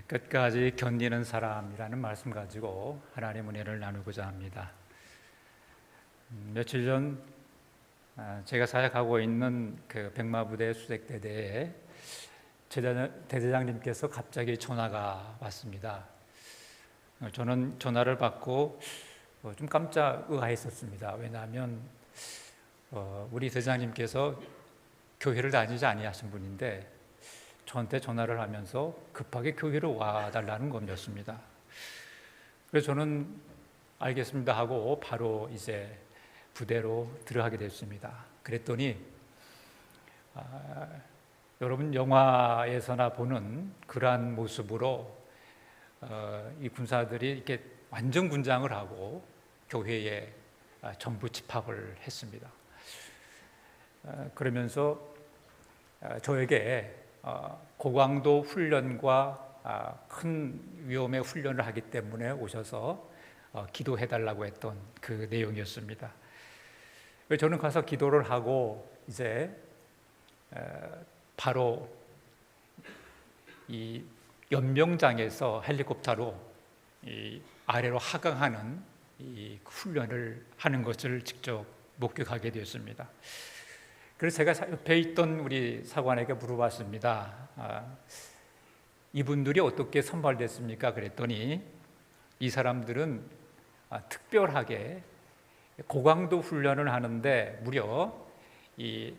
끝까지 견디는 사람이라는 말씀 가지고 하나님의 은혜를 나누고자 합니다. 며칠 전 제가 사역하고 있는 그 백마부대 수색대대에 대대장님께서 갑자기 전화가 왔습니다. 저는 전화를 받고 좀 깜짝 의아했었습니다. 왜냐하면 우리 대장님께서 교회를 다니지 아니하신 분인데 저한테 전화를 하면서 급하게 교회로 와달라는 것이었습니다. 그래서 저는 알겠습니다 하고 바로 이제 부대로 들어가게 됐습니다. 그랬더니 여러분 영화에서나 보는 그러한 모습으로 이 군사들이 이렇게 완전 군장을 하고 교회에 전부 집합을 했습니다. 그러면서 저에게 고강도 훈련과 큰 위험의 훈련을 하기 때문에 오셔서 기도해달라고 했던 그 내용이었습니다. 저는 가서 기도를 하고 이제 바로 이 연명장에서 헬리콥터로 이 아래로 하강하는 이 훈련을 하는 것을 직접 목격하게 되었습니다. 그래서 제가 옆에 있던 우리 사관에게 물어봤습니다. 이분들이 어떻게 선발됐습니까? 그랬더니 이 사람들은 특별하게 고강도 훈련을 하는데 무려 이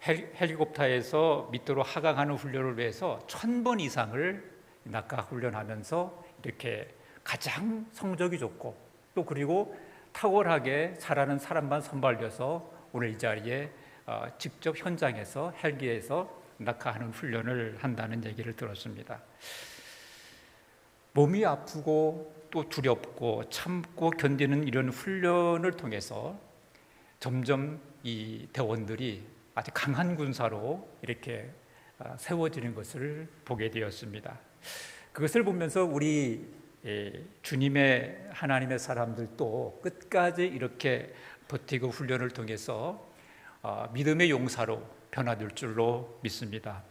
헬리콥터에서 밑으로 하강하는 훈련을 위해서 1000번 이상을 낙하 훈련하면서 이렇게 가장 성적이 좋고 또 그리고 탁월하게 잘하는 사람만 선발돼서 오늘 이 자리에 직접 현장에서 헬기에서 낙하하는 훈련을 한다는 얘기를 들었습니다. 몸이 아프고 또 두렵고 참고 견디는 이런 훈련을 통해서 점점 이 대원들이 아주 강한 군사로 이렇게 세워지는 것을 보게 되었습니다. 그것을 보면서 우리 주님의 하나님의 사람들도 끝까지 이렇게 버티고 훈련을 통해서 믿음의 용사로 변화될 줄로 믿습니다.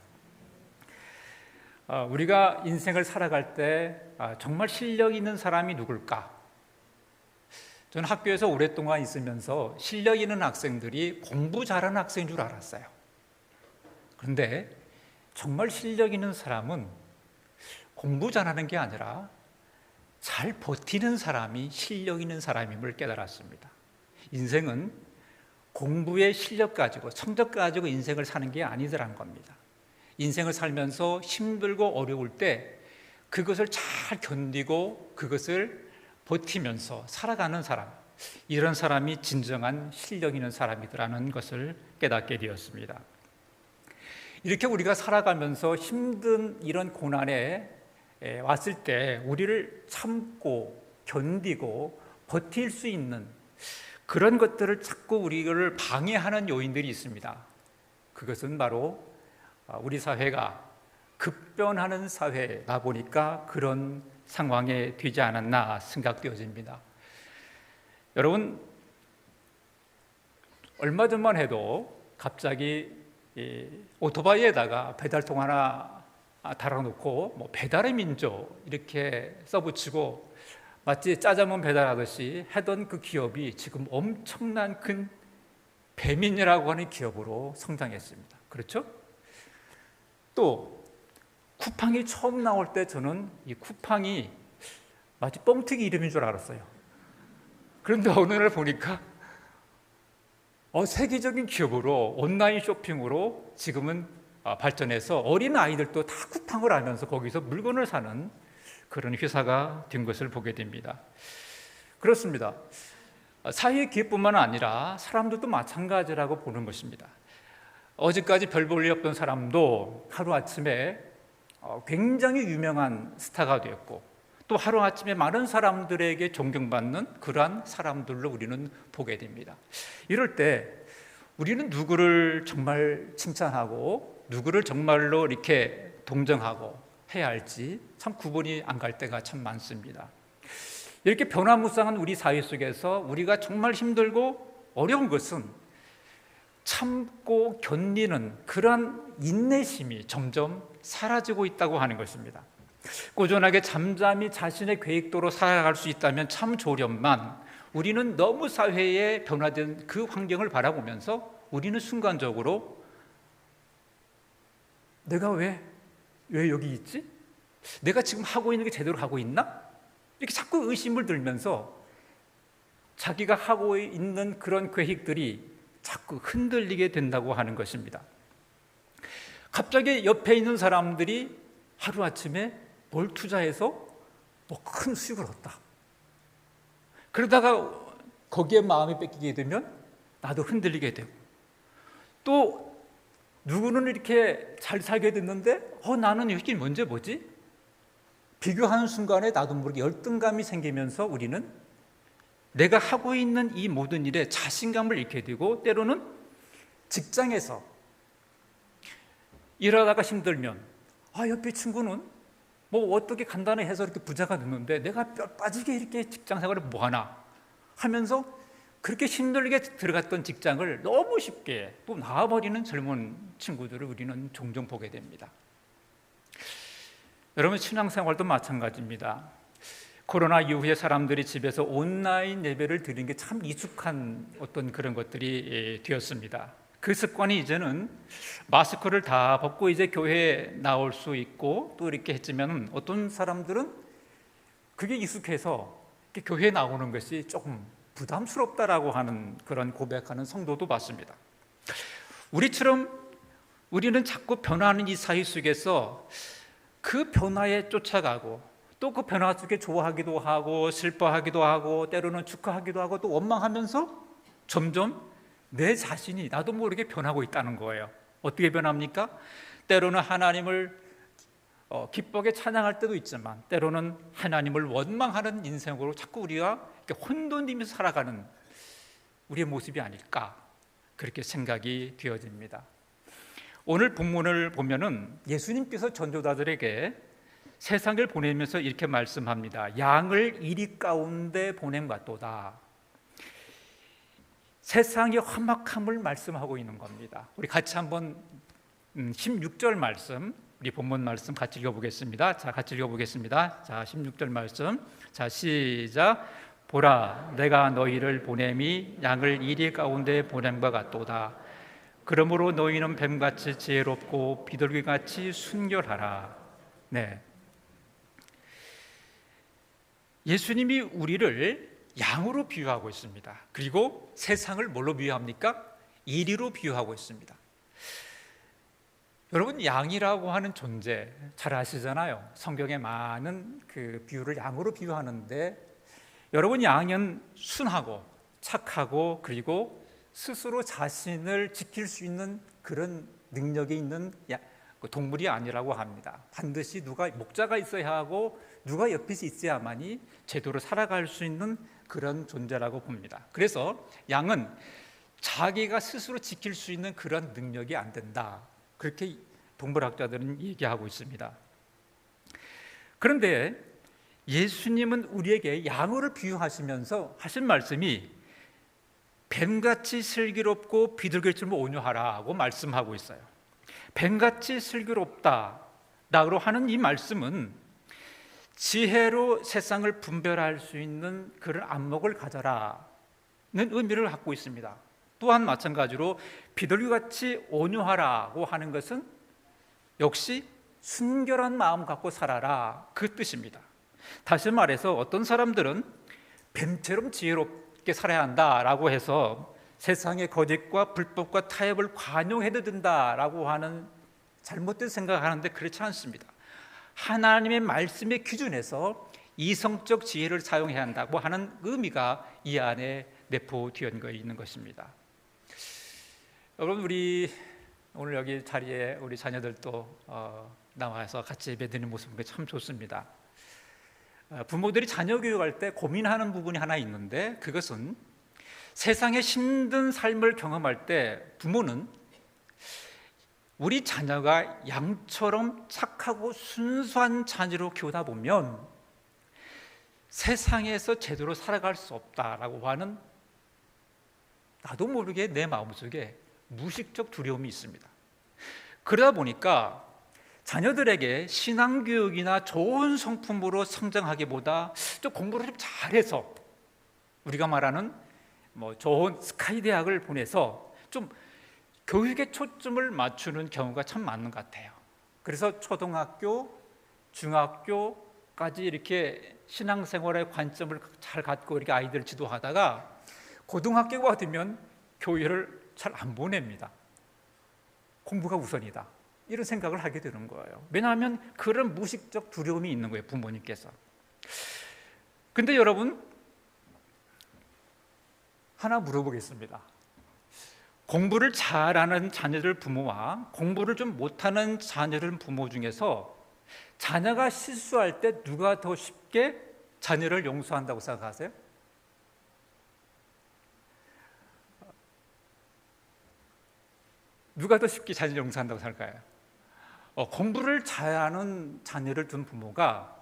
우리가 인생을 살아갈 때 정말 실력 있는 사람이 누굴까? 저는 학교에서 오랫동안 있으면서 실력 있는 학생들이 공부 잘하는 학생인 줄 알았어요. 그런데 정말 실력 있는 사람은 공부 잘하는 게 아니라 잘 버티는 사람이 실력 있는 사람임을 깨달았습니다. 인생은 공부의 실력 가지고 성적 가지고 인생을 사는 게 아니더란 겁니다. 인생을 살면서 힘들고 어려울 때 그것을 잘 견디고 그것을 버티면서 살아가는 사람, 이런 사람이 진정한 실력 있는 사람이더라는 것을 깨닫게 되었습니다. 이렇게 우리가 살아가면서 힘든 이런 고난에 왔을 때 우리를 참고 견디고 버틸 수 있는 그런 것들을 자꾸 우리를 방해하는 요인들이 있습니다. 그것은 바로 우리 사회가 급변하는 사회다 보니까 그런 상황에 되지 않았나 생각되어집니다. 여러분, 얼마 전만 해도 갑자기 오토바이에다가 배달통 하나 달아놓고 뭐 배달의 민족 이렇게 써붙이고 마치 짜장면 배달하듯이 하던 그 기업이 지금 엄청난 큰 배민이라고 하는 기업으로 성장했습니다. 그렇죠? 또 쿠팡이 처음 나올 때 저는 이 쿠팡이 마치 뻥튀기 이름인 줄 알았어요. 그런데 어느 날 보니까 세계적인 기업으로 온라인 쇼핑으로 지금은 발전해서 어린 아이들도 다 쿠팡을 알면서 거기서 물건을 사는 그런 회사가 된 것을 보게 됩니다. 그렇습니다. 사회의 기업뿐만 아니라 사람들도 마찬가지라고 보는 것입니다. 어제까지 별 볼 일 없던 사람도 하루아침에 굉장히 유명한 스타가 되었고 또 하루아침에 많은 사람들에게 존경받는 그러한 사람들로 우리는 보게 됩니다. 이럴 때 우리는 누구를 정말 칭찬하고 누구를 정말로 이렇게 동정하고 해야 할지 참 구분이 안 갈 때가 참 많습니다. 이렇게 변화무쌍한 우리 사회 속에서 우리가 정말 힘들고 어려운 것은 참고 견디는 그런 인내심이 점점 사라지고 있다고 하는 것입니다. 꾸준하게 잠잠히 자신의 계획대로 살아갈 수 있다면 참 좋으련만, 우리는 너무 사회에 변화된 그 환경을 바라보면서 우리는 순간적으로 내가 왜 여기 있지? 내가 지금 하고 있는 게 제대로 하고 있나? 이렇게 자꾸 의심을 들면서 자기가 하고 있는 그런 계획들이 자꾸 흔들리게 된다고 하는 것입니다. 갑자기 옆에 있는 사람들이 하루아침에 뭘 투자해서 뭐 큰 수익을 얻다. 그러다가 거기에 마음이 뺏기게 되면 나도 흔들리게 되고, 또 누구는 이렇게 잘 살게 됐는데 나는 여기 문제 뭐지? 비교하는 순간에 나도 모르게 열등감이 생기면서 우리는 내가 하고 있는 이 모든 일에 자신감을 잃게 되고, 때로는 직장에서 일하다가 힘들면 옆에 친구는 뭐 어떻게 간단히 해서 이렇게 부자가 됐는데 내가 뼈 빠지게 이렇게 직장 생활을 뭐하나 하면서 그렇게 힘들게 들어갔던 직장을 너무 쉽게 또 나와버리는 젊은 친구들을 우리는 종종 보게 됩니다. 여러분, 신앙생활도 마찬가지입니다. 코로나 이후에 사람들이 집에서 온라인 예배를 드리는 게 참 익숙한 어떤 그런 것들이 되었습니다. 그 습관이 이제는 마스크를 다 벗고 이제 교회에 나올 수 있고, 또 이렇게 했지만 어떤 사람들은 그게 익숙해서 교회에 나오는 것이 조금 부담스럽다라고 하는 그런 고백하는 성도도 봤습니다. 우리처럼 우리는 자꾸 변화하는 이 사회 속에서 그 변화에 쫓아가고, 또 그 변화 속에 좋아하기도 하고 슬퍼하기도 하고 때로는 축하하기도 하고 또 원망하면서 점점 내 자신이 나도 모르게 변하고 있다는 거예요. 어떻게 변합니까? 때로는 하나님을 기쁘게 찬양할 때도 있지만, 때로는 하나님을 원망하는 인생으로 자꾸 우리가 혼돈되면서 살아가는 우리의 모습이 아닐까, 그렇게 생각이 되어집니다. 오늘 본문을 보면은 예수님께서 전도자들에게 세상을 보내면서 이렇게 말씀합니다. 양을 이리 가운데 보냄 같도다. 세상의 험악함을 말씀하고 있는 겁니다. 우리 같이 한번 16절 말씀, 우리 본문 말씀 같이 읽어보겠습니다. 자, 같이 읽어보겠습니다. 자, 16절 말씀. 자, 시작. 보라, 내가 너희를 보냄이 양을 이리 가운데 보냄과 같도다. 그러므로 너희는 뱀같이 지혜롭고 비둘기같이 순결하라. 네. 예수님이 우리를 양으로 비유하고 있습니다. 그리고 세상을 뭘로 비유합니까? 이리로 비유하고 있습니다. 여러분, 양이라고 하는 존재 잘 아시잖아요. 성경에 많은 그 비유를 양으로 비유하는데, 여러분, 양은 순하고 착하고 그리고 스스로 자신을 지킬 수 있는 그런 능력이 있는 동물이 아니라고 합니다. 반드시 누가 목자가 있어야 하고 누가 옆에 있어야만이 제대로 살아갈 수 있는 그런 존재라고 봅니다. 그래서 양은 자기가 스스로 지킬 수 있는 그런 능력이 안 된다, 그렇게 동물학자들은 얘기하고 있습니다. 그런데 예수님은 우리에게 양으로 비유하시면서 하신 말씀이 뱀같이 슬기롭고 비둘기처럼 온유하라고 말씀하고 있어요. 뱀같이 슬기롭다라고 하는 이 말씀은 지혜로 세상을 분별할 수 있는 그런 안목을 가져라는 의미를 갖고 있습니다. 또한 마찬가지로 비둘기같이 온유하라고 하는 것은 역시 순결한 마음 갖고 살아라, 그 뜻입니다. 다시 말해서 어떤 사람들은 뱀처럼 지혜롭게 살아야 한다라고 해서 세상의 거짓과 불법과 타협을 관용해도 된다라고 하는 잘못된 생각을 하는데, 그렇지 않습니다. 하나님의 말씀의 기준에서 이성적 지혜를 사용해야 한다고 하는 의미가 이 안에 내포되어 있는 것입니다. 여러분, 우리 오늘 여기 자리에 우리 자녀들도 나와서 같이 예배드리는 모습 보기 참 좋습니다. 부모들이 자녀 교육할 때 고민하는 부분이 하나 있는데, 그것은 세상의 힘든 삶을 경험할 때 부모는 우리 자녀가 양처럼 착하고 순수한 자녀로 키우다 보면 세상에서 제대로 살아갈 수 없다라고 하는, 나도 모르게 내 마음속에 무의식적 두려움이 있습니다. 그러다 보니까 자녀들에게 신앙교육이나 좋은 성품으로 성장하기보다 좀 공부를 좀 잘해서 우리가 말하는 좋은 스카이 대학을 보내서 좀 교육에 초점을 맞추는 경우가 참 많은 것 같아요. 그래서 초등학교, 중학교까지 이렇게 신앙생활의 관점을 잘 갖고 이렇게 아이들을 지도하다가 고등학교가 되면 교회를 잘 안 보냅니다. 공부가 우선이다, 이런 생각을 하게 되는 거예요. 왜냐하면 그런 무의식적 두려움이 있는 거예요, 부모님께서. 근데 여러분, 하나 물어보겠습니다. 공부를 잘하는 자녀들 부모와 공부를 좀 못하는 자녀들 부모 중에서 자녀가 실수할 때 누가 더 쉽게 자녀를 용서한다고 생각하세요? 누가 더 쉽게 자녀를 용서한다고 생각할까요? 공부를 잘하는 자녀를 둔 부모가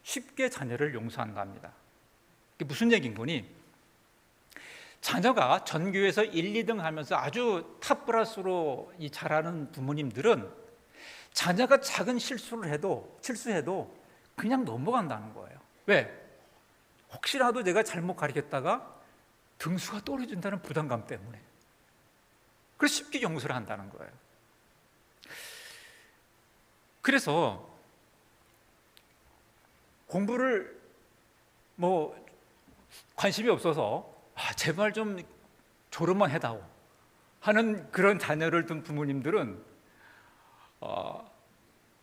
쉽게 자녀를 용서한다 합니다. 이게 무슨 얘기인 거니? 자녀가 전교에서 1, 2등 하면서 아주 탑 플러스로 잘하는 부모님들은 자녀가 작은 실수해도 그냥 넘어간다는 거예요. 왜? 혹시라도 내가 잘못 가르쳤다가 등수가 떨어진다는 부담감 때문에. 그래서 쉽게 용서를 한다는 거예요. 그래서 공부를 관심이 없어서 제발 좀 졸업만 해다오 하는 그런 자녀를 둔 부모님들은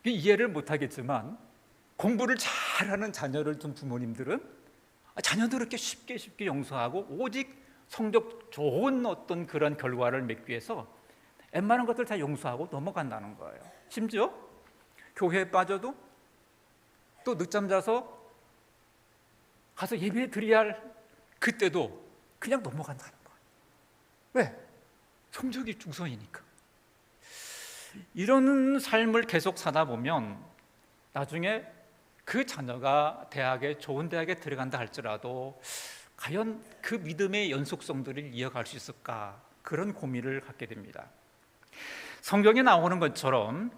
이해를 못하겠지만, 공부를 잘하는 자녀를 둔 부모님들은 자녀들을 이렇게 쉽게 용서하고 오직 성적 좋은 어떤 그런 결과를 맺기 위해서 웬만한 것들 다 용서하고 넘어간다는 거예요. 심지어 교회에 빠져도 또 늦잠 자서 가서 예배 드려야 할 그때도 그냥 넘어간다는 거예요. 왜? 성적이 우선이니까. 이런 삶을 계속 사다 보면 나중에 그 자녀가 좋은 대학에 들어간다 할지라도 과연 그 믿음의 연속성들을 이어갈 수 있을까, 그런 고민을 갖게 됩니다. 성경에 나오는 것처럼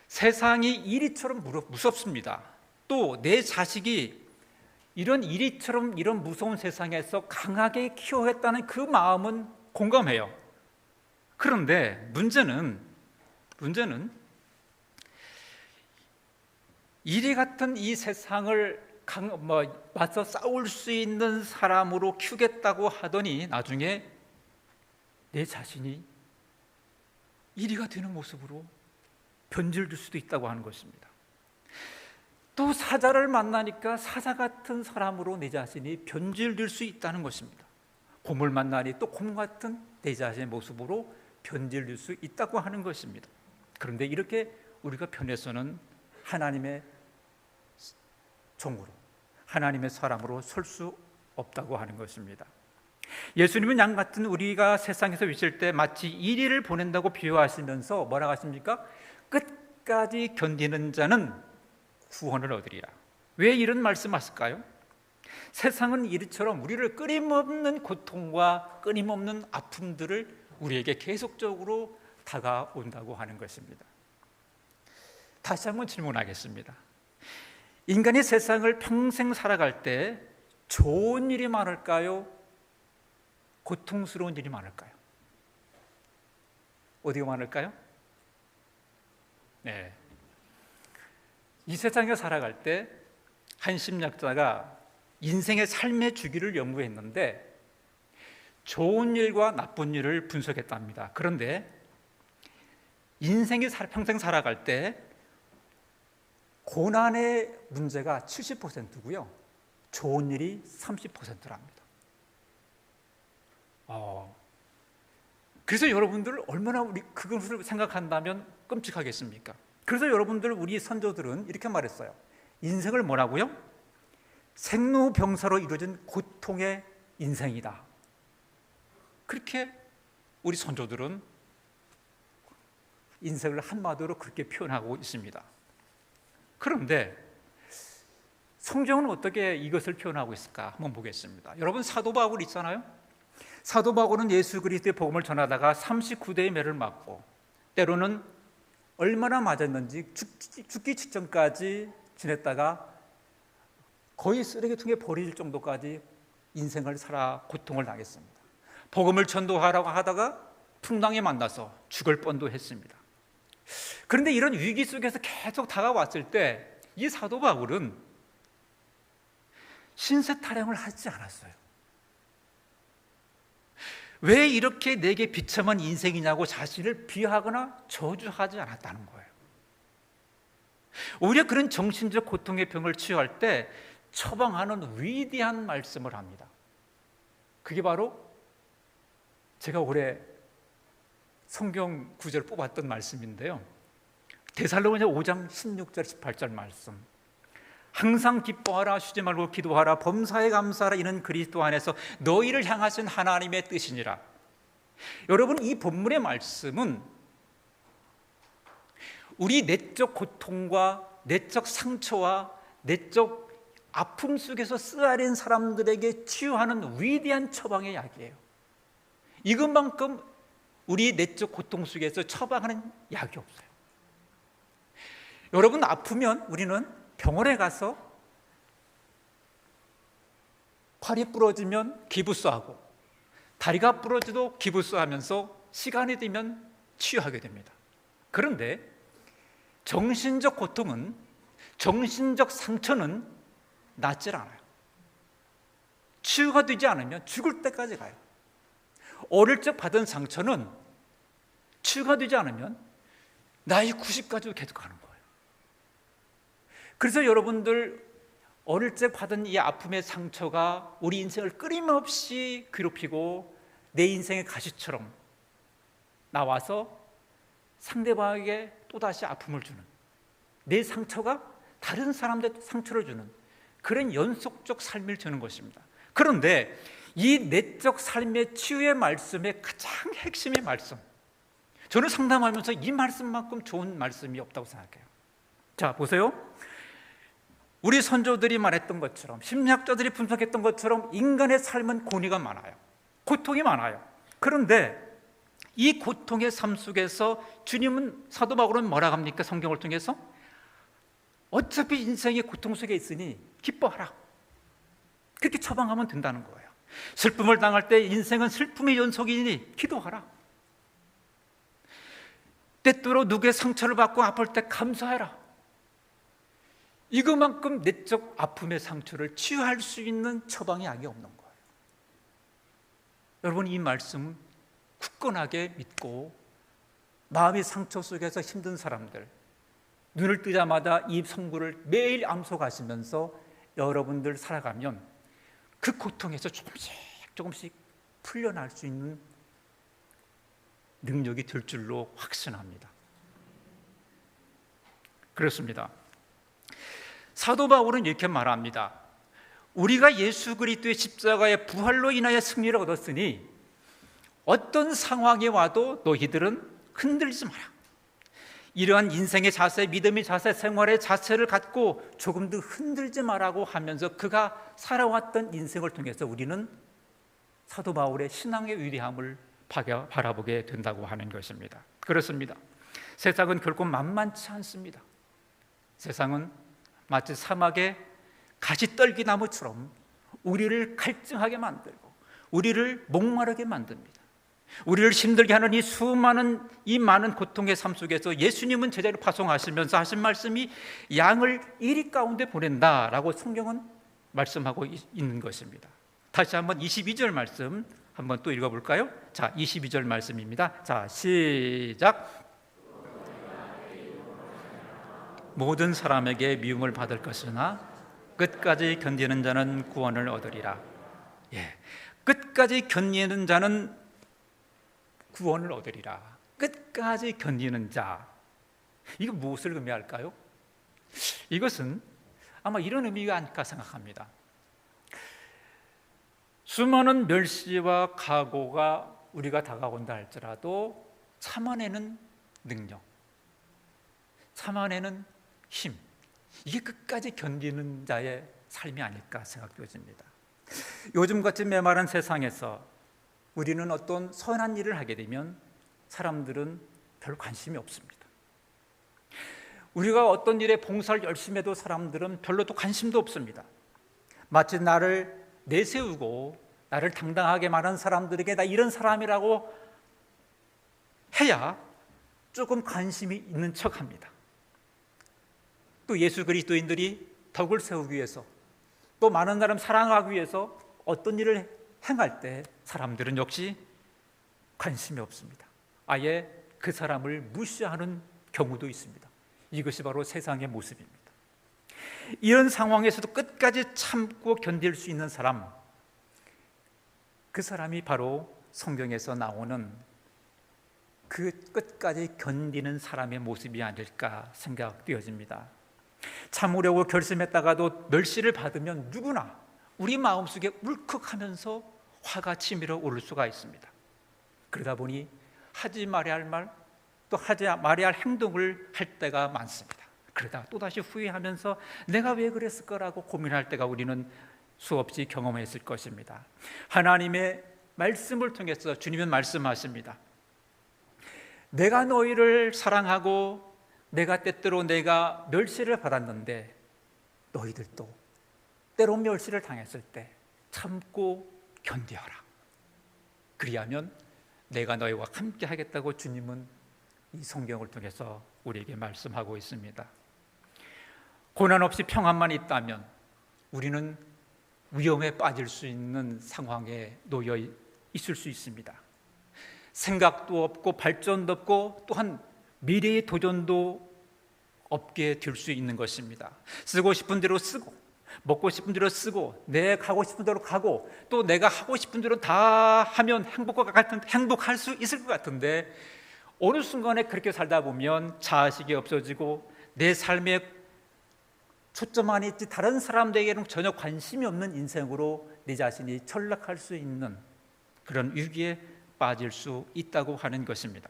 세상이 이리처럼 무섭습니다. 또 내 자식이 이런 이리처럼 이런 무서운 세상에서 강하게 키워야겠다는 그 마음은 공감해요. 그런데 문제는 이리 같은 이 세상을 맞서 싸울 수 있는 사람으로 키우겠다고 하더니 나중에 내 자신이 이리가 되는 모습으로 변질될 수도 있다고 하는 것입니다. 또 사자를 만나니까 사자 같은 사람으로 내 자신이 변질될 수 있다는 것입니다. 곰을 만나니 또 곰 같은 내 자신의 모습으로 변질될 수 있다고 하는 것입니다. 그런데 이렇게 우리가 변해서는 하나님의 종으로, 하나님의 사람으로 설 수 없다고 하는 것입니다. 예수님은 양 같은 우리가 세상에서 계실 때 마치 이리를 보낸다고 비유하시면서 뭐라고 하십니까? 끝까지 견디는 자는 구원을 얻으리라. 왜 이런 말씀하실까요? 세상은 이리처럼 우리를 끊임없는 고통과 끊임없는 아픔들을 우리에게 계속적으로 다가온다고 하는 것입니다. 다시 한번 질문하겠습니다. 인간이 세상을 평생 살아갈 때 좋은 일이 많을까요? 고통스러운 일이 많을까요? 어디가 많을까요? 네. 이 세상에 살아갈 때 한 심리학자가 인생의 삶의 주기를 연구했는데 좋은 일과 나쁜 일을 분석했답니다. 그런데 인생이 평생 살아갈 때 고난의 문제가 70%고요, 좋은 일이 30%랍니다. 그래서 여러분들 얼마나 우리 그것을 생각한다면 끔찍하겠습니까? 그래서 여러분들, 우리 선조들은 이렇게 말했어요. 인생을 뭐라고요? 생로병사로 이루어진 고통의 인생이다. 그렇게 우리 선조들은 인생을 한마디로 그렇게 표현하고 있습니다. 그런데 성경은 어떻게 이것을 표현하고 있을까 한번 보겠습니다. 여러분, 사도 바울 있잖아요. 사도 바울은 예수 그리스도의 복음을 전하다가 39대의 매를 맞고 때로는 얼마나 맞았는지 죽기 직전까지 지냈다가 거의 쓰레기통에 버릴 정도까지 인생을 살아 고통을 당했습니다. 복음을 전도하라고 하다가 풍랑에 만나서 죽을 뻔도 했습니다. 그런데 이런 위기 속에서 계속 다가왔을 때 이 사도 바울은 신세 타령을 하지 않았어요. 왜 이렇게 내게 비참한 인생이냐고 자신을 비하하거나 저주하지 않았다는 거예요. 오히려 그런 정신적 고통의 병을 치유할 때 처방하는 위대한 말씀을 합니다. 그게 바로 제가 올해 성경 구절을 뽑았던 말씀인데요, 데살로니가 5장 16절 18절 말씀. 항상 기뻐하라, 쉬지 말고 기도하라, 범사에 감사하라, 이는 그리스도 안에서 너희를 향하신 하나님의 뜻이니라. 여러분, 이 본문의 말씀은 우리 내적 고통과 내적 상처와 내적 아픔 속에서 쓰아린 사람들에게 치유하는 위대한 처방의 약이에요. 이것만큼 우리 내적 고통 속에서 처방하는 약이 없어요. 여러분, 아프면 우리는 병원에 가서 팔이 부러지면 기부스하고 다리가 부러져도 기부스하면서 시간이 되면 치유하게 됩니다. 그런데 정신적 고통은, 정신적 상처는 낫질 않아요. 치유가 되지 않으면 죽을 때까지 가요. 어릴 적 받은 상처는 치유가 되지 않으면 나이 90까지도 계속 가는 거예요. 그래서 여러분들 어릴 적 받은 이 아픔의 상처가 우리 인생을 끊임없이 괴롭히고 내 인생의 가시처럼 나와서 상대방에게 또다시 아픔을 주는, 내 상처가 다른 사람들에게 상처를 주는 그런 연속적 삶을 주는 것입니다. 그런데 이 내적 삶의 치유의 말씀의 가장 핵심의 말씀, 저는 상담하면서 이 말씀만큼 좋은 말씀이 없다고 생각해요. 자, 보세요. 우리 선조들이 말했던 것처럼, 심리학자들이 분석했던 것처럼 인간의 삶은 고뇌가 많아요. 고통이 많아요. 그런데 이 고통의 삶 속에서 주님은, 사도 바울은 뭐라 합니까? 성경을 통해서 어차피 인생의 고통 속에 있으니 기뻐하라, 그렇게 처방하면 된다는 거예요. 슬픔을 당할 때 인생은 슬픔의 연속이니 기도하라. 때때로 누구의 상처를 받고 아플 때 감사해라. 이거만큼 내적 아픔의 상처를 치유할 수 있는 처방의 약이 없는 거예요. 여러분, 이 말씀 굳건하게 믿고 마음의 상처 속에서 힘든 사람들, 눈을 뜨자마자 이 성구를 매일 암송하시면서 여러분들 살아가면 그 고통에서 조금씩 풀려날 수 있는 능력이 될 줄로 확신합니다. 그렇습니다. 사도 바울은 이렇게 말합니다. 우리가 예수 그리스도의 십자가의 부활로 인하여 승리를 얻었으니 어떤 상황이 와도 너희들은 흔들리지 마라. 이러한 인생의 자세, 믿음의 자세, 생활의 자세를 갖고 조금도 흔들지 마라고 하면서 그가 살아왔던 인생을 통해서 우리는 사도 바울의 신앙의 위대함을 바라보게 된다고 하는 것입니다. 그렇습니다. 세상은 결코 만만치 않습니다. 세상은 마치 사막의 가시떨기나무처럼 우리를 갈증하게 만들고 우리를 목마르게 만듭니다. 우리를 힘들게 하는 이 많은 고통의 삶 속에서 예수님은 제자를 파송하시면서 하신 말씀이 양을 이리 가운데 보낸다라고 성경은 말씀하고 있는 것입니다. 다시 한번 22절 말씀 한번 또 읽어볼까요? 자, 22절 말씀입니다. 자, 시작. 모든 사람에게 미움을 받을 것이나 끝까지 견디는 자는 구원을 얻으리라. 예, 끝까지 견디는 자는 구원을 얻으리라. 끝까지 견디는 자, 이거 무엇을 의미할까요? 이것은 아마 이런 의미가 아닐까 생각합니다. 수많은 멸시와 각오가 우리가 다가온다 할지라도 참아내는 능력, 참아내는 힘, 이게 끝까지 견디는 자의 삶이 아닐까 생각되어집니다. 요즘같이 메마른 세상에서 우리는 어떤 선한 일을 하게 되면 사람들은 별 관심이 없습니다. 우리가 어떤 일에 봉사를 열심히 해도 사람들은 별로 또 관심도 없습니다. 마치 나를 내세우고 나를 당당하게 말하는 사람들에게 나 이런 사람이라고 해야 조금 관심이 있는 척합니다. 또 예수 그리스도인들이 덕을 세우기 위해서, 또 많은 사람 사랑하기 위해서 어떤 일을 행할 때 사람들은 역시 관심이 없습니다. 아예 그 사람을 무시하는 경우도 있습니다. 이것이 바로 세상의 모습입니다. 이런 상황에서도 끝까지 참고 견딜 수 있는 사람, 그 사람이 바로 성경에서 나오는 그 끝까지 견디는 사람의 모습이 아닐까 생각되어집니다. 참으려고 결심했다가도 멸시를 받으면 누구나 우리 마음속에 울컥하면서 화가 치밀어 오를 수가 있습니다. 그러다 보니 하지 말아야 할 말, 또 하지 말아야 할 행동을 할 때가 많습니다. 그러다 또다시 후회하면서 내가 왜 그랬을 거라고 고민할 때가 우리는 수없이 경험했을 것입니다. 하나님의 말씀을 통해서 주님은 말씀하십니다. 내가 너희를 사랑하고 내가 때때로 내가 멸시를 받았는데 너희들도 때로 멸시를 당했을 때 참고 견디어라. 그리하면 내가 너희와 함께 하겠다고 주님은 이 성경을 통해서 우리에게 말씀하고 있습니다. 고난 없이 평안만 있다면 우리는 위험에 빠질 수 있는 상황에 놓여 있을 수 있습니다. 생각도 없고 발전도 없고 또한 미래의 도전도 없게 될 수 있는 것입니다. 쓰고 싶은 대로 쓰고 먹고 싶은 대로 쓰고 내가 가고 싶은 대로 가고 또 내가 하고 싶은 대로 다 하면 행복할 수 있을 것 같은데 어느 순간에 그렇게 살다 보면 자아식이 없어지고 내 삶에 초점만 있지 다른 사람들에게는 전혀 관심이 없는 인생으로 내 자신이 전락할 수 있는 그런 위기에 빠질 수 있다고 하는 것입니다.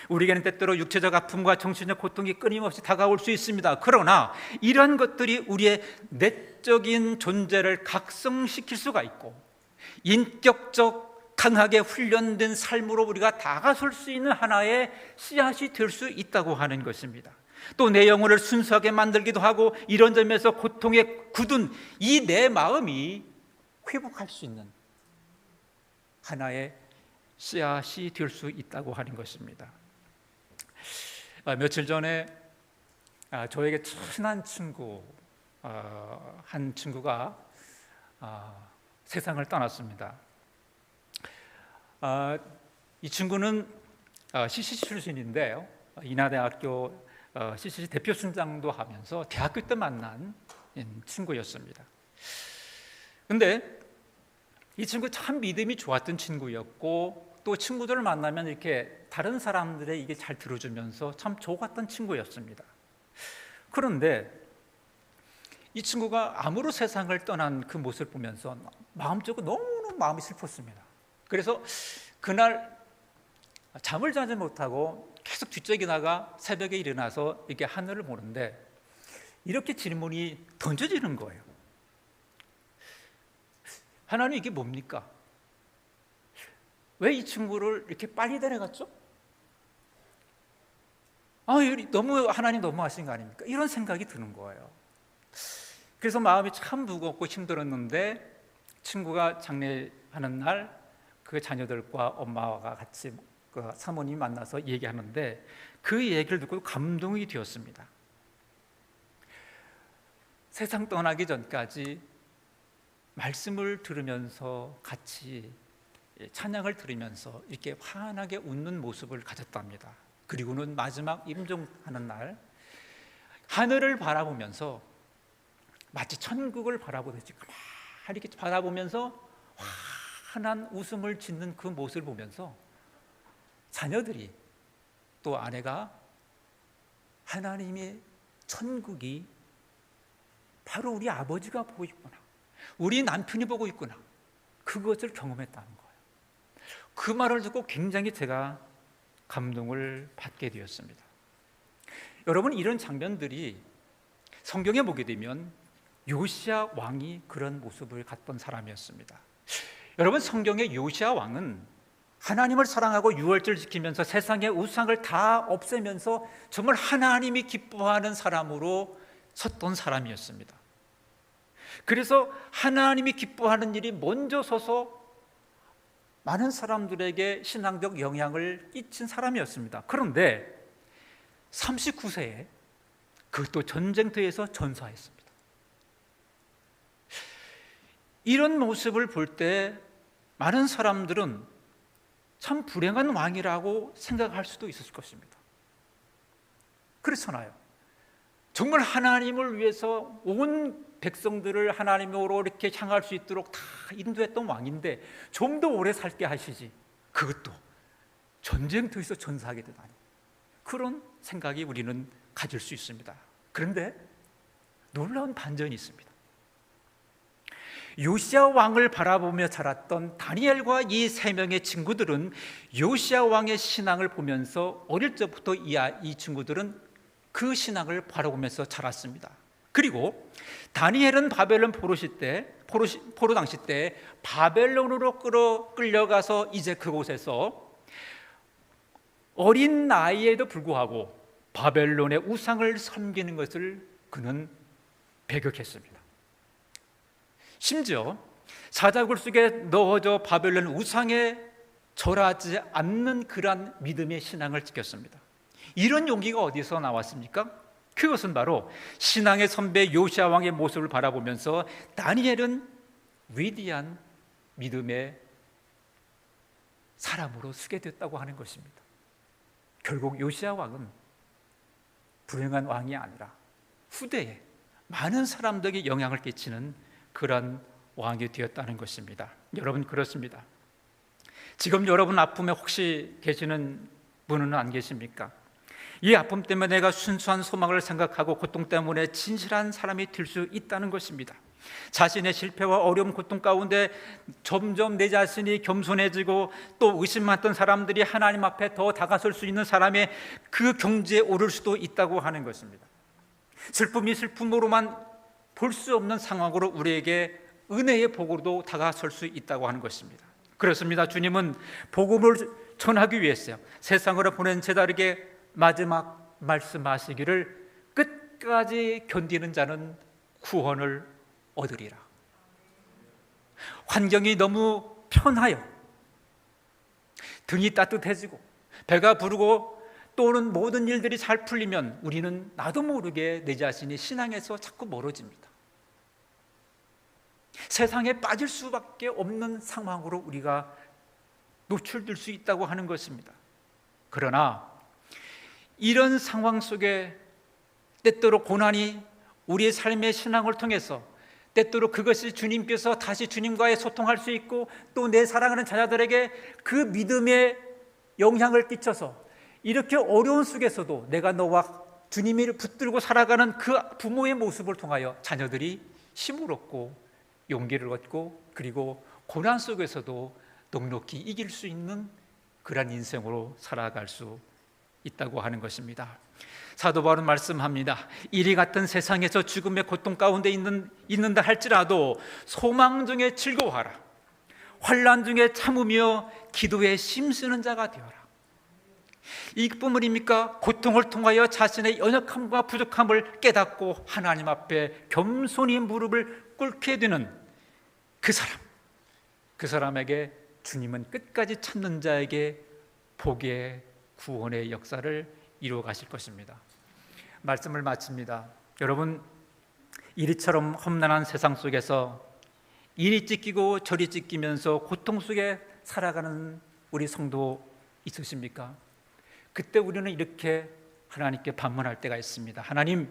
우리에게는 때때로 육체적 아픔과 정신적 고통이 끊임없이 다가올 수 있습니다. 그러나 이러한 것들이 우리의 내적인 존재를 각성시킬 수가 있고 인격적 강하게 훈련된 삶으로 우리가 다가설 수 있는 하나의 씨앗이 될 수 있다고 하는 것입니다. 또 내 영혼을 순수하게 만들기도 하고 이런 점에서 고통에 굳은 이 내 마음이 회복할 수 있는 하나의 씨앗이 될 수 있다고 하는 것입니다. 며칠 전에 저에게 친한 친구 한 친구가 세상을 떠났습니다. 이 친구는 CCC 출신인데요, 인하대학교 CCC 대표 순장도 하면서 대학교 때 만난 친구였습니다. 근데 이 친구 참 믿음이 좋았던 친구였고 또 친구들을 만나면 이렇게 다른 사람들의 이게 잘 들어주면서 참 좋았던 친구였습니다. 그런데 이 친구가 암으로 세상을 떠난 그 모습을 보면서 마음적으로 너무너무 마음이 슬펐습니다. 그래서 그날 잠을 자지 못하고 계속 뒤척이 나가 새벽에 일어나서 이렇게 하늘을 보는데 이렇게 질문이 던져지는 거예요. 하나님, 이게 뭡니까? 왜 이 친구를 이렇게 빨리 데려갔죠? 너무 하나님 너무하신 거 아닙니까? 이런 생각이 드는 거예요. 그래서 마음이 참 무겁고 힘들었는데 친구가 장례하는 날 그 자녀들과 엄마와 같이 그 사모님 만나서 얘기하는데 그 얘기를 듣고 감동이 되었습니다. 세상 떠나기 전까지 말씀을 들으면서 같이 찬양을 들으면서 이렇게 환하게 웃는 모습을 가졌답니다. 그리고는 마지막 임종하는 날 하늘을 바라보면서 마치 천국을 바라보듯이 가만히 이렇게 바라보면서 환한 웃음을 짓는 그 모습을 보면서 자녀들이 또 아내가 하나님의 천국이 바로 우리 아버지가 보고 있구나, 우리 남편이 보고 있구나, 그것을 경험했다는 거예요. 그 말을 듣고 굉장히 제가 감동을 받게 되었습니다. 여러분, 이런 장면들이 성경에 보게 되면 요시야 왕이 그런 모습을 갖던 사람이었습니다. 여러분, 성경의 요시야 왕은 하나님을 사랑하고 유월절 지키면서 세상의 우상을 다 없애면서 정말 하나님이 기뻐하는 사람으로 섰던 사람이었습니다. 그래서 하나님이 기뻐하는 일이 먼저 서서 많은 사람들에게 신앙적 영향을 끼친 사람이었습니다. 그런데 39세에 그것도 전쟁터에서 전사했습니다. 이런 모습을 볼 때 많은 사람들은 참 불행한 왕이라고 생각할 수도 있을 것입니다. 그렇잖아요. 정말 하나님을 위해서 온 백성들을 하나님으로 이렇게 향할 수 있도록 다 인도했던 왕인데 좀 더 오래 살게 하시지, 그것도 전쟁터에서 전사하게 되다니, 그런 생각이 우리는 가질 수 있습니다. 그런데 놀라운 반전이 있습니다. 요시야 왕을 바라보며 자랐던 다니엘과 이 세 명의 친구들은 요시야 왕의 신앙을 보면서 어릴 적부터 이 친구들은 그 신앙을 바라보면서 자랐습니다. 그리고 다니엘은 바벨론 포로 당시 때 바벨론으로 끌려가서 이제 그곳에서 어린 나이에도 불구하고 바벨론의 우상을 섬기는 것을 그는 배격했습니다. 심지어 사자굴 속에 넣어져 바벨론 우상에 절하지 않는 그러한 믿음의 신앙을 지켰습니다. 이런 용기가 어디서 나왔습니까? 그것은 바로 신앙의 선배 요시야 왕의 모습을 바라보면서 다니엘은 위대한 믿음의 사람으로 쓰게 됐다고 하는 것입니다. 결국 요시야 왕은 불행한 왕이 아니라 후대에 많은 사람들에게 영향을 끼치는 그런 왕이 되었다는 것입니다. 여러분, 그렇습니다. 지금 여러분 아픔에 혹시 계시는 분은 안 계십니까? 이 아픔 때문에 내가 순수한 소망을 생각하고 고통 때문에 진실한 사람이 될 수 있다는 것입니다. 자신의 실패와 어려움, 고통 가운데 점점 내 자신이 겸손해지고 또 의심 많던 사람들이 하나님 앞에 더 다가설 수 있는 사람의 그 경지에 오를 수도 있다고 하는 것입니다. 슬픔이 슬픔으로만 볼 수 없는 상황으로 우리에게 은혜의 복으로도 다가설 수 있다고 하는 것입니다. 그렇습니다. 주님은 복음을 전하기 위해서 세상으로 보낸 제자에게 마지막 말씀하시기를 끝까지 견디는 자는 구원을 얻으리라. 환경이 너무 편하여 등이 따뜻해지고 배가 부르고 또는 모든 일들이 잘 풀리면 우리는 나도 모르게 내 자신이 신앙에서 자꾸 멀어집니다. 세상에 빠질 수밖에 없는 상황으로 우리가 노출될 수 있다고 하는 것입니다. 그러나 이런 상황 속에 때때로 고난이 우리의 삶의 신앙을 통해서 때때로 그것이 주님께서 다시 주님과의 소통할 수 있고 또 내 사랑하는 자녀들에게 그 믿음의 영향을 끼쳐서 이렇게 어려운 속에서도 내가 너와 주님을 붙들고 살아가는 그 부모의 모습을 통하여 자녀들이 힘을 얻고 용기를 얻고 그리고 고난 속에서도 넉넉히 이길 수 있는 그런 인생으로 살아갈 수 있다고 하는 것입니다. 사도 바울은 말씀합니다. 이리 같은 세상에서 죽음의 고통 가운데 있는다 할지라도 소망 중에 즐거워하라. 환난 중에 참으며 기도에 힘쓰는 자가 되어라. 이뿐입니까? 고통을 통하여 자신의 연약함과 부족함을 깨닫고 하나님 앞에 겸손히 무릎을 꿇게 되는 그 사람에게 주님은 끝까지 참는 자에게 복의 구원의 역사를 이루어 가실 것입니다. 말씀을 마칩니다. 여러분, 이리처럼 험난한 세상 속에서 이리 찢기고 저리 찢기면서 고통 속에 살아가는 우리 성도 있으십니까? 그때 우리는 이렇게 하나님께 반문할 때가 있습니다. 하나님,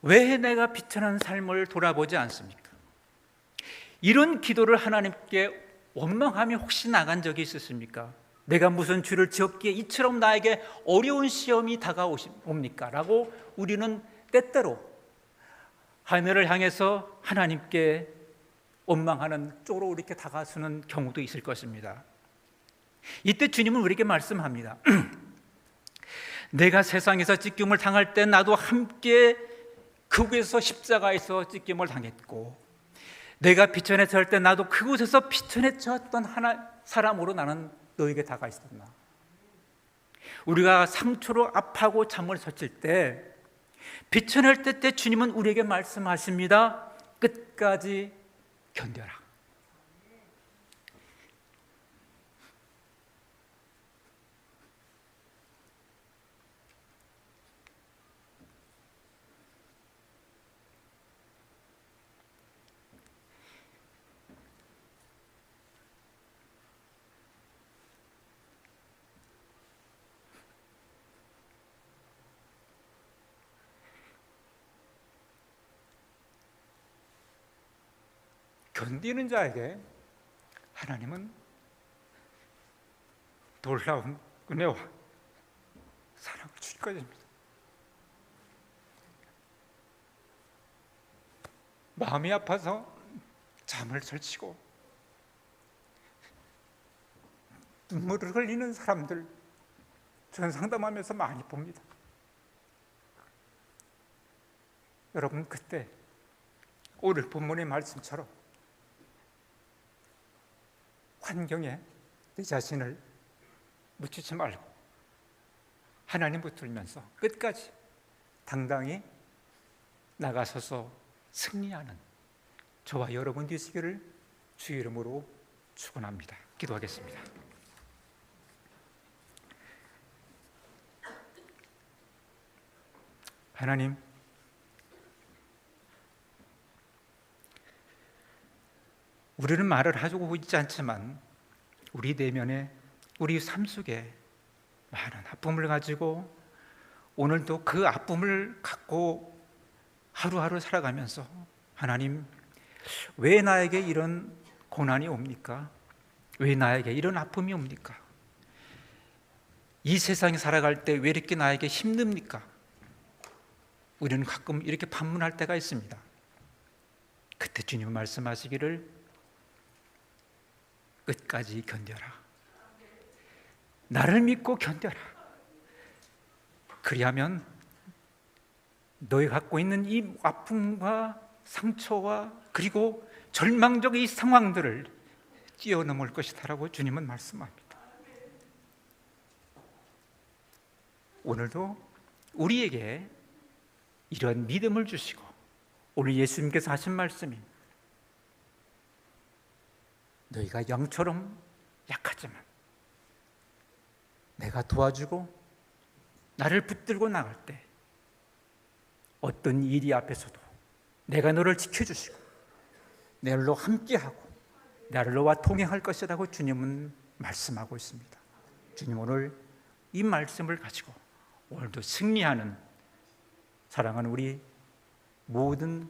왜 내가 비천한 삶을 돌아보지 않습니까? 이런 기도를 하나님께 원망하며 혹시 나간 적이 있으십니까? 내가 무슨 죄를 지었기에 이처럼 나에게 어려운 시험이 다가옵니까? 라고 우리는 때때로 하늘을 향해서 하나님께 원망하는 쪽으로 이렇게 다가서는 경우도 있을 것입니다. 이때 주님은 우리에게 말씀합니다. 내가 세상에서 찢김을 당할 때 나도 함께 그곳에서 십자가에서 찢김을 당했고 내가 비천에 처할 때 나도 그곳에서 비천에 처했던 하나 사람으로 나는 너에게 다가 있었나. 우리가 상처로 아파하고 잠을 설칠 때, 비천할 때 주님은 우리에게 말씀하십니다. 끝까지 견뎌라. 견디는 자에게 하나님은 놀라운 은혜와 사랑을 주실 것입니다. 마음이 아파서 잠을 설치고 눈물을 흘리는 사람들, 저는 상담하면서 많이 봅니다. 여러분, 그때 오늘 본문의 말씀처럼 환경에 내 자신을 묻히지 말고 하나님 붙들면서 끝까지 당당히 나가서서 승리하는 저와 여러분 되시기를 주의 이름으로 축원합니다. 기도하겠습니다. 하나님, 우리는 말을 하고 있지 않지만 우리 내면에, 우리 삶 속에 많은 아픔을 가지고 오늘도 그 아픔을 갖고 하루하루 살아가면서, 하나님, 왜 나에게 이런 고난이 옵니까? 왜 나에게 이런 아픔이 옵니까? 이 세상에 살아갈 때 왜 이렇게 나에게 힘듭니까? 우리는 가끔 이렇게 반문할 때가 있습니다. 그때 주님 말씀하시기를 끝까지 견뎌라. 나를 믿고 견뎌라. 그리하면 너희 갖고 있는 이 아픔과 상처와 그리고 절망적 이 상황들을 뛰어넘을 것이다라고 주님은 말씀합니다. 오늘도 우리에게 이런 믿음을 주시고, 오늘 예수님께서 하신 말씀이 너희가 영처럼 약하지만 내가 도와주고 나를 붙들고 나갈 때 어떤 일이 앞에서도 내가 너를 지켜주시고 너로 함께하고 나를 너와 동행할 것이라고 주님은 말씀하고 있습니다. 주님, 오늘 이 말씀을 가지고 오늘도 승리하는 사랑하는 우리 모든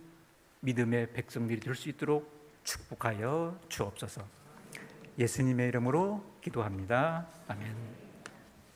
믿음의 백성들이 될 수 있도록 축복하여 주옵소서. 예수님의 이름으로 기도합니다. 아멘.